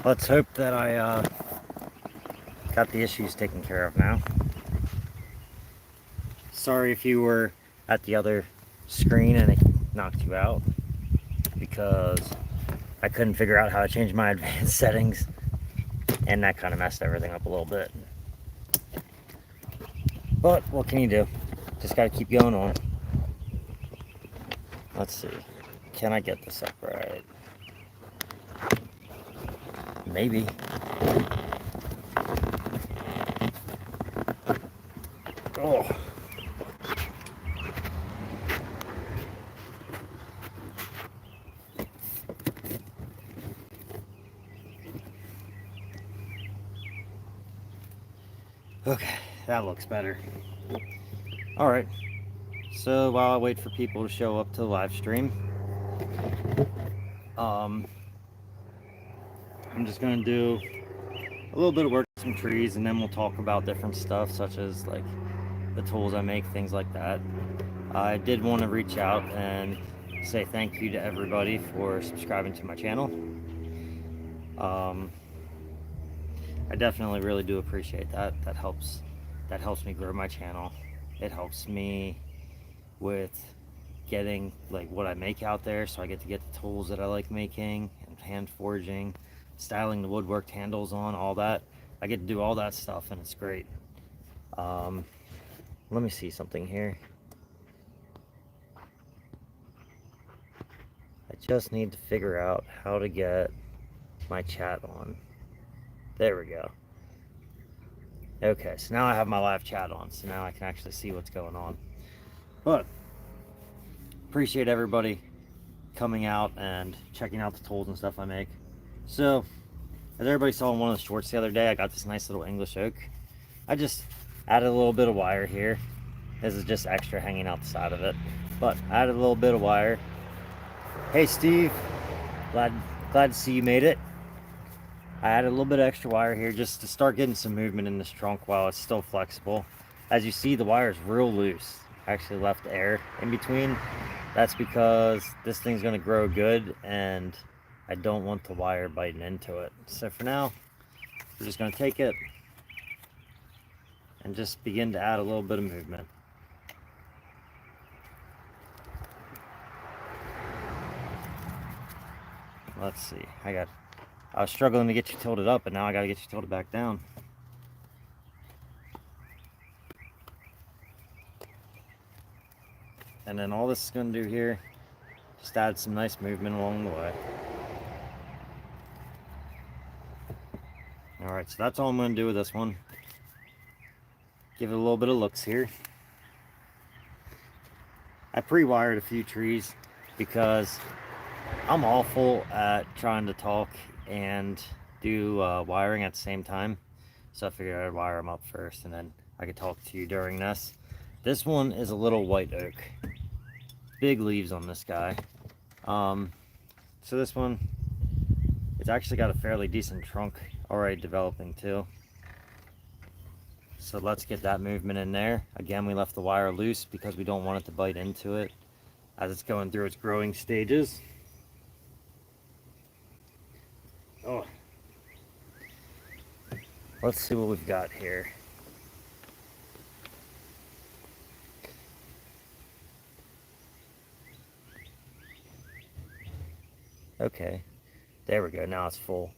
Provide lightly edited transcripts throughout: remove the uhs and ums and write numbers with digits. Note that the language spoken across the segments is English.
Let's hope that I got the issues taken care of now. Sorry if you were at the other screen and it knocked you out, because I couldn't figure out how to change my advanced settings, and that kind of messed everything up a little bit. But what can you do? Just gotta keep going on. Let's see. Can I get this up right? Maybe. Oh. Okay, that looks better. Alright, so while I wait for people to show up to the live stream, I'm just gonna do a little bit of work with some trees, and then we'll talk about different stuff such as like the tools I make, things like that. I did want to reach out and say thank you to everybody for subscribing to my channel. I definitely really do appreciate that. That helps me grow my channel. It helps me with getting like what I make out there, so I get to get the tools that I like making and hand forging, styling the woodworked handles on, all that. I get to do all that stuff, and it's great. Let me see something here. I just need to figure out how to get my chat on. There we go. Okay, so now I have my live chat on, so now I can actually see what's going on. But appreciate everybody coming out and checking out the tools and stuff I make. So, as everybody saw in one of the shorts the other day, I got this nice little English oak. I just added a little bit of wire here. This is just extra hanging out the side of it, but I added a little bit of wire. Hey Steve, glad to see you made it. I added a little bit of extra wire here just to start getting some movement in this trunk while it's still flexible. As you see, the wire is real loose. I actually left air in between. That's because this thing's going to grow good, and I don't want the wire biting into it. So for now, we're just going to take it and just begin to add a little bit of movement. Let's see. I was struggling to get you tilted up, but now I got to get you tilted back down. And then all this is going to do here, just add some nice movement along the way. Alright, so that's all I'm going to do with this one. Give it a little bit of looks here. I pre-wired a few trees because I'm awful at trying to talk and do wiring at the same time. So I figured I'd wire them up first, and then I could talk to you during this. This one is a little white oak. Big leaves on this guy. So this one, it's actually got a fairly decent trunk already developing too. So let's get that movement in there. Again, we left the wire loose because we don't want it to bite into it as it's going through its growing stages. Oh, let's see what we've got here. Okay, there we go. Now it's full.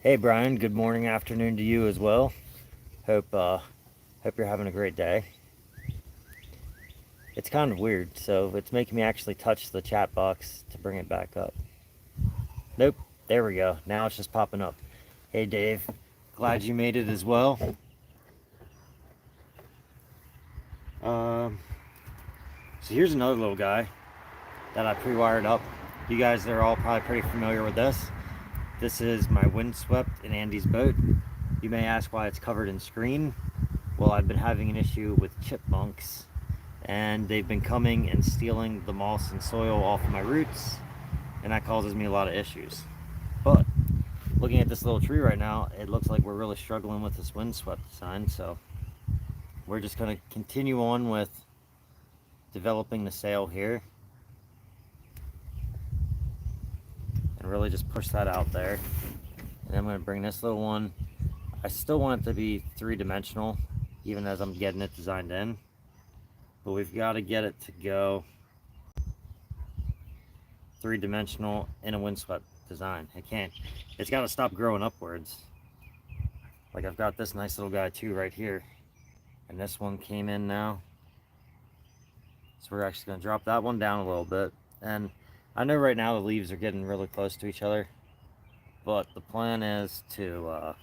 Hey Brian, good morning, afternoon to you as well. Hope you're having a great day. It's kind of weird, so it's making me actually touch the chat box to bring it back up. Nope, there we go. Now it's just popping up. Hey Dave, glad you made it as well. So here's another little guy that I pre-wired up. You guys are all probably pretty familiar with this. This is my windswept in Andy's boat. You may ask why it's covered in screen. Well, I've been having an issue with chipmunks, and they've been coming and stealing the moss and soil off of my roots, and that causes me a lot of issues. But looking at this little tree right now, it looks like we're really struggling with this windswept design, so we're just going to continue on with developing the sail here and really just push that out there And I'm going to bring this little one. I still want it to be three-dimensional, even as I'm getting it designed in. But we've got to get it to go three-dimensional in a windswept design. It's got to stop growing upwards. Like I've got this nice little guy too right here. And this one came in now. So we're actually going to drop that one down a little bit. And I know right now the leaves are getting really close to each other. But the plan is to,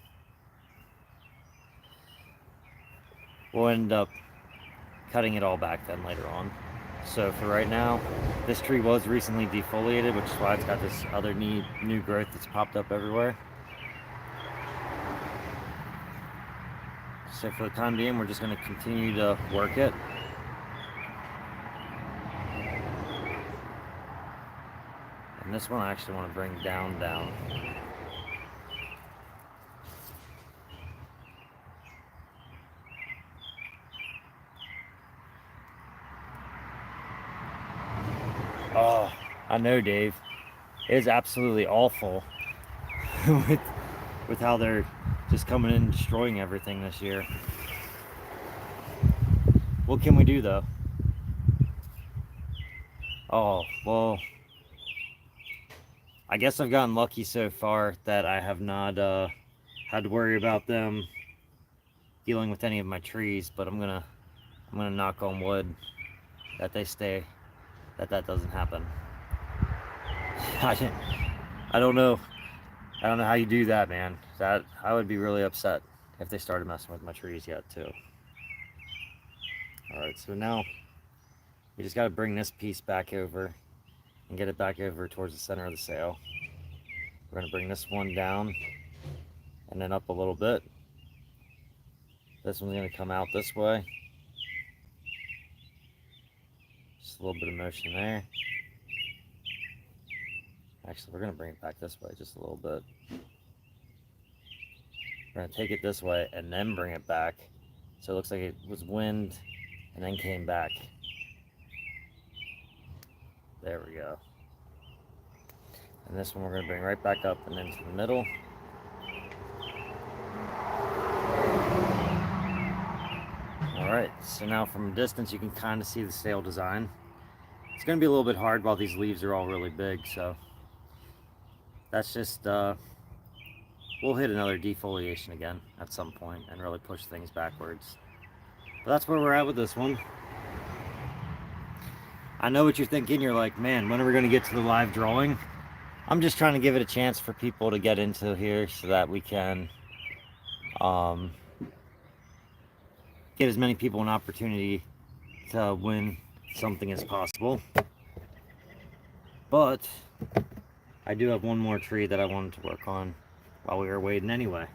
we'll end up cutting it all back then later on. So for right now, this tree was recently defoliated, which is why it's got this other new growth that's popped up everywhere. So for the time being, we're just going to continue to work it. And this one I actually want to bring down. Oh, I know, Dave. It is absolutely awful with how they're just coming in and destroying everything this year. What can we do, though? Oh, well, I guess I've gotten lucky so far that I have not had to worry about them dealing with any of my trees, but I'm gonna knock on wood that they stay, that doesn't happen. I don't know how you do that, man. That I would be really upset if they started messing with my trees yet too. All right, so now we just got to bring this piece back over and get it back over towards the center of the sail. We're gonna bring this one down and then up a little bit. This one's gonna come out this way. Just a little bit of motion there. Actually, we're gonna bring it back this way just a little bit. We're gonna take it this way and then bring it back. So it looks like it was wind and then came back. There we go. And this one we're gonna bring right back up and into the middle. All right, so now from a distance you can kind of see the sail design. It's gonna be a little bit hard while these leaves are all really big, so that's just, we'll hit another defoliation again at some point and really push things backwards. But that's where we're at with this one. I know what you're thinking. You're like, man, when are we going to get to the live drawing? I'm just trying to give it a chance for people to get into here so that we can get as many people an opportunity to win something as possible. But I do have one more tree that I wanted to work on while we were waiting anyway.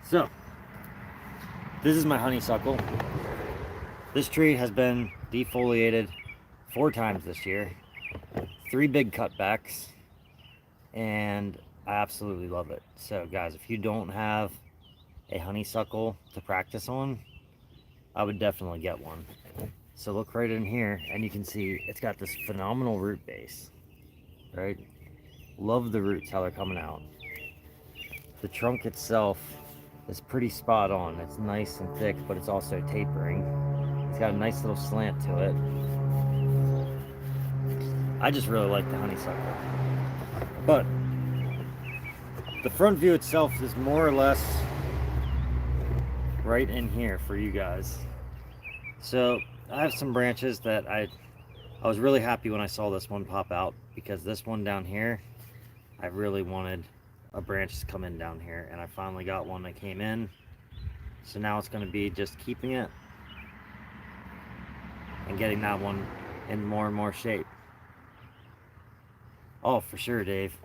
So this is my honeysuckle. This tree has been defoliated 4 times this year, 3 big cutbacks, and I absolutely love it. So guys, if you don't have a honeysuckle to practice on, I would definitely get one. So look right in here and you can see it's got this phenomenal root base, right? Love the roots, how they're coming out. The trunk itself is pretty spot on. It's nice and thick, but it's also tapering. It's got a nice little slant to it. I just really like the honeysuckle. But the front view itself is more or less right in here for you guys. So I have some branches that I was really happy when I saw this one pop out, because this one down here, I really wanted a branch to come in down here, and I finally got one that came in. So now it's going to be just keeping it and getting that one in more and more shape. Oh, for sure, Dave.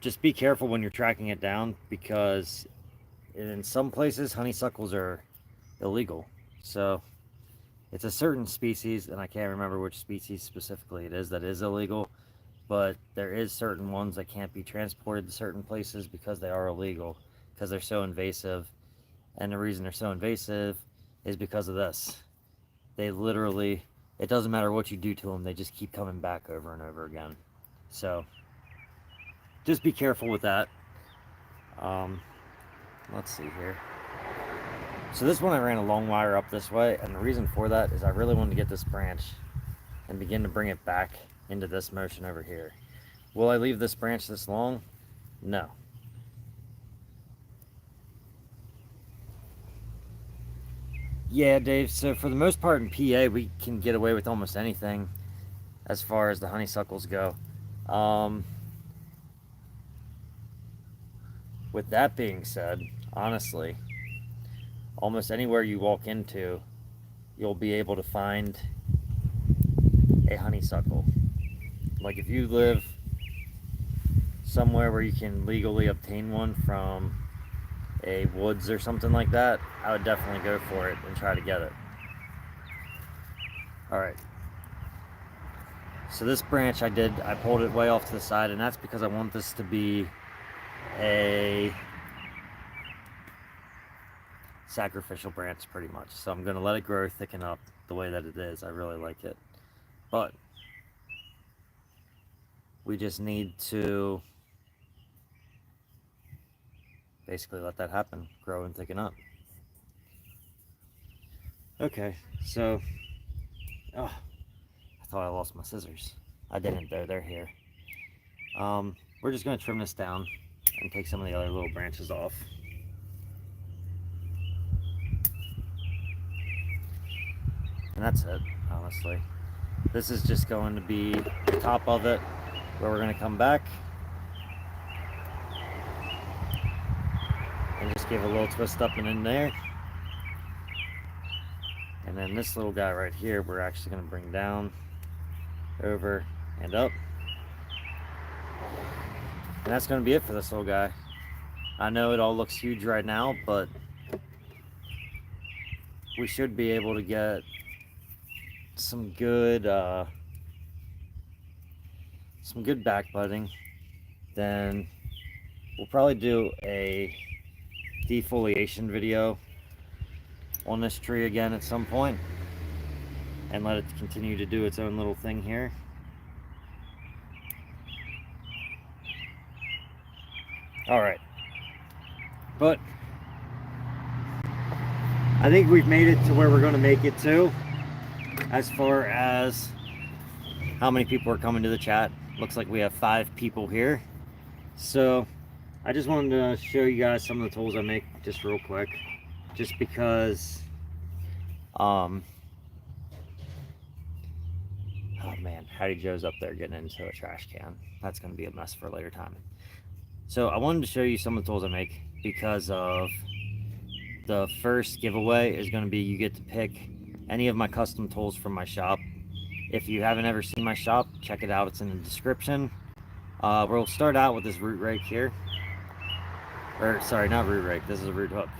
Just be careful when you're tracking it down, because in some places honeysuckles are illegal. So it's a certain species, and I can't remember which species specifically it is that is illegal, but there is certain ones that can't be transported to certain places because they are illegal, because they're so invasive. And the reason they're so invasive is because of this. They literally, it doesn't matter what you do to them, they just keep coming back over and over again. So just be careful with that. Um, let's see here. So this one I ran a long wire up this way, and the reason for that is I really wanted to get this branch and begin to bring it back into this motion over here. Will I leave this branch this long? No. Yeah, Dave, so for the most part in PA, we can get away with almost anything as far as the honeysuckles go. With that being said, honestly, almost anywhere you walk into, you'll be able to find a honeysuckle. Like if you live somewhere where you can legally obtain one from a woods or something like that, I would definitely go for it and try to get it. Alright. So this branch I pulled it way off to the side, and that's because I want this to be a sacrificial branch pretty much. So I'm going to let it grow, thicken up the way that it is. I really like it. But we just need to basically let that happen, grow and thicken up. Okay, so, oh, I thought I lost my scissors. I didn't though, they're here. We're just going to trim this down and take some of the other little branches off. And that's it, honestly. This is just going to be the top of it, where we're going to come back and just give a little twist up and in there. And then this little guy right here, we're actually going to bring down, over, and up. And that's going to be it for this little guy. I know it all looks huge right now, but we should be able to get some good back budding. Then we'll probably do a defoliation video on this tree again at some point and let it continue to do its own little thing here. All right, but I think we've made it to where we're going to make it to, as far as how many people are coming to the chat. Looks like we have 5 people here. So I just wanted to show you guys some of the tools I make just real quick, just because oh man, Hattie Joe's up there getting into a trash can. That's going to be a mess for a later time. So I wanted to show you some of the tools I make because of the first giveaway is going to be you get to pick any of my custom tools from my shop. If you haven't ever seen my shop, check it out. It's in the description. We'll start out with this root rake here. Or sorry, not root rake. This is a root hook.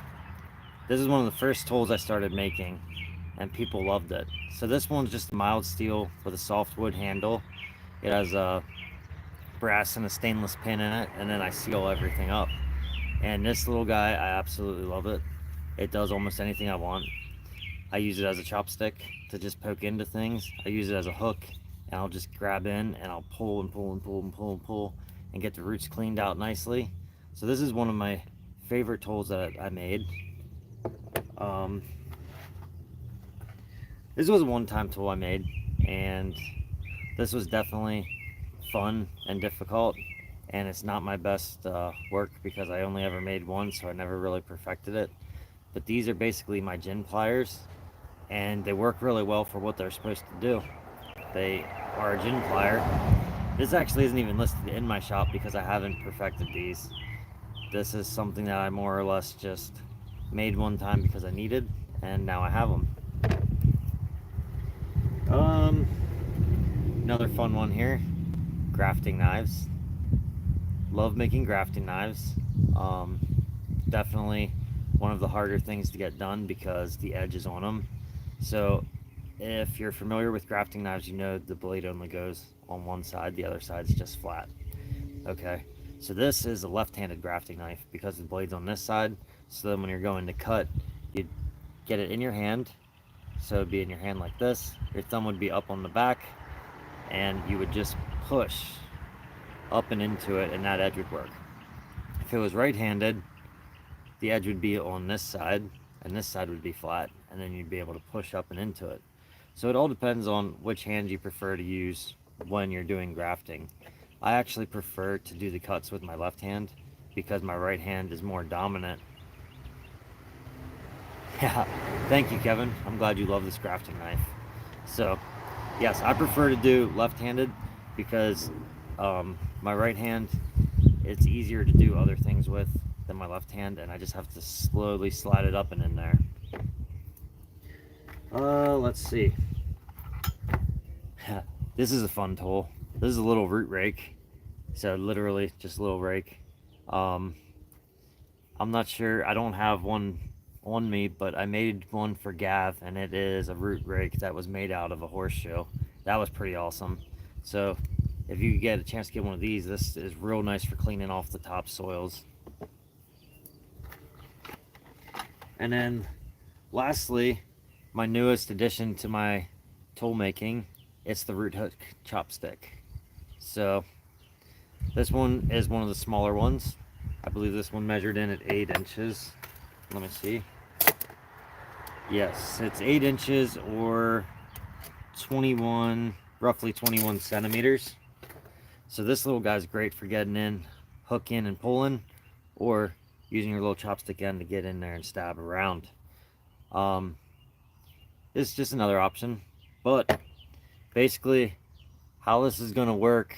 This is one of the first tools I started making, and people loved it. So this one's just mild steel with a soft wood handle. It has a brass and a stainless pin in it, and then I seal everything up. And this little guy, I absolutely love it. It does almost anything I want. I use it as a chopstick to just poke into things. I use it as a hook, and I'll just grab in and I'll pull and pull and pull and pull and pull and get the roots cleaned out nicely. So this is one of my favorite tools that I made. This was a one-time tool I made, and this was definitely fun and difficult, and it's not my best work because I only ever made one, so I never really perfected it. But these are basically my gin pliers, and they work really well for what they're supposed to do. They are a gin plier. This actually isn't even listed in my shop because I haven't perfected these. This is something that I more or less just made one time because I needed, and now I have them. Another fun one here, grafting knives. Love making grafting knives. Definitely one of the harder things to get done because the edge is on them. So if you're familiar with grafting knives, you know the blade only goes on one side, the other side's just flat. Okay, so this is a left-handed grafting knife because the blade's on this side. So then when you're going to cut, you get it in your hand. So it'd be in your hand like this. Your thumb would be up on the back, and you would just push up and into it, and that edge would work. if it was right-handed, the edge would be on this side, and this side would be flat, and then you'd be able to push up and into it. So it all depends on which hand you prefer to use when you're doing grafting. I actually prefer to do the cuts with my left hand because my right hand is more dominant. Yeah, thank you, Kevin. I'm glad you love this grafting knife. So, yes, I prefer to do left-handed because my right hand, it's easier to do other things with than my left hand, and I just have to slowly slide it up and in there. Let's see. This is a fun tool. This is a little root rake. So literally just a little rake. I'm not sure, I don't have one on me, but I made one for Gav, and it is a root rake that was made out of a horseshoe. That was pretty awesome. So if you get a chance to get one of these, this is real nice for cleaning off the topsoils. And then lastly, my newest addition to my tool making, it's the root hook chopstick. So this one is one of the smaller ones. I believe this one measured in at 8 inches. Let me see. Yes, it's 8 inches or 21, roughly 21 centimeters. So this little guy's great for getting in, hooking and pulling, or using your little chopstick end to get in there and stab around. It's just another option. But basically, how this is going to work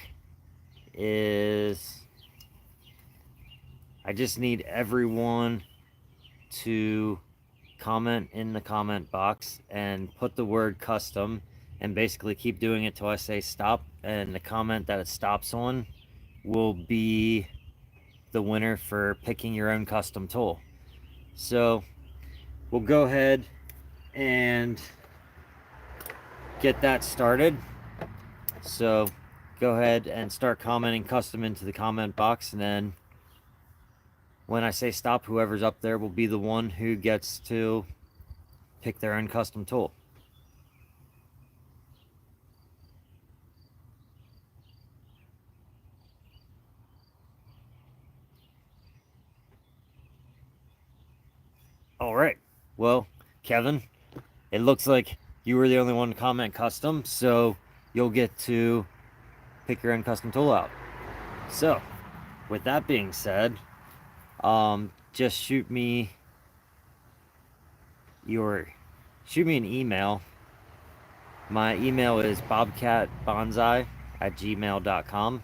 is I just need everyone to comment in the comment box and put the word custom, and basically keep doing it till I say stop, and the comment that it stops on will be the winner for picking your own custom tool. So we'll go ahead and get that started. So go ahead and start commenting custom into the comment box, and then when I say stop, whoever's up there will be the one who gets to pick their own custom tool. All right. Well, Kevin, it looks like you were the only one to comment custom, so you'll get to pick your own custom tool out. So, with that being said, just shoot me an email. My email is bobcatbonsai@gmail.com.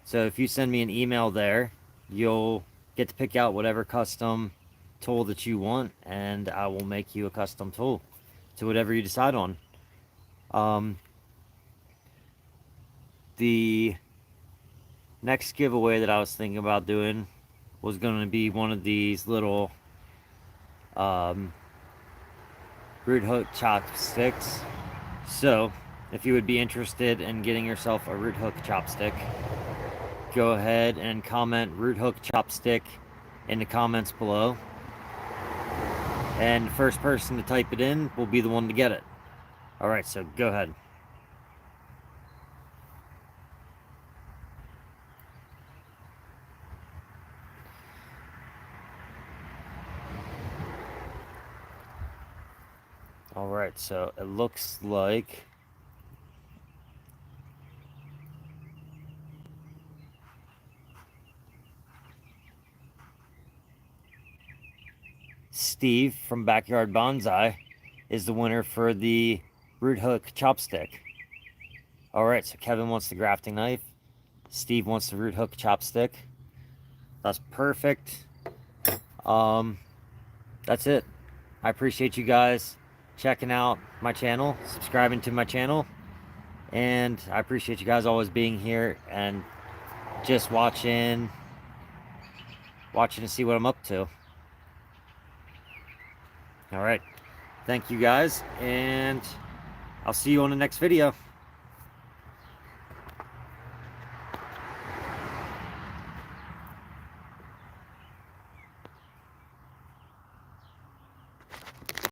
So if you send me an email there, you'll get to pick out whatever custom tool that you want, and I will make you a custom tool to whatever you decide on. The next giveaway that I was thinking about doing was going to be one of these little root hook chopsticks. So if you would be interested in getting yourself a root hook chopstick, go ahead and comment root hook chopstick in the comments below, and the first person to type it in will be the one to get it. All right, so go ahead. All right, so it looks like Steve from Backyard Bonsai is the winner for the root hook chopstick. All right, so Kevin wants the grafting knife. Steve wants the root hook chopstick. That's perfect. That's it. I appreciate you guys checking out my channel, subscribing to my channel, and I appreciate you guys always being here and just watching to see what I'm up to. All right, thank you guys, and I'll see you on the next video.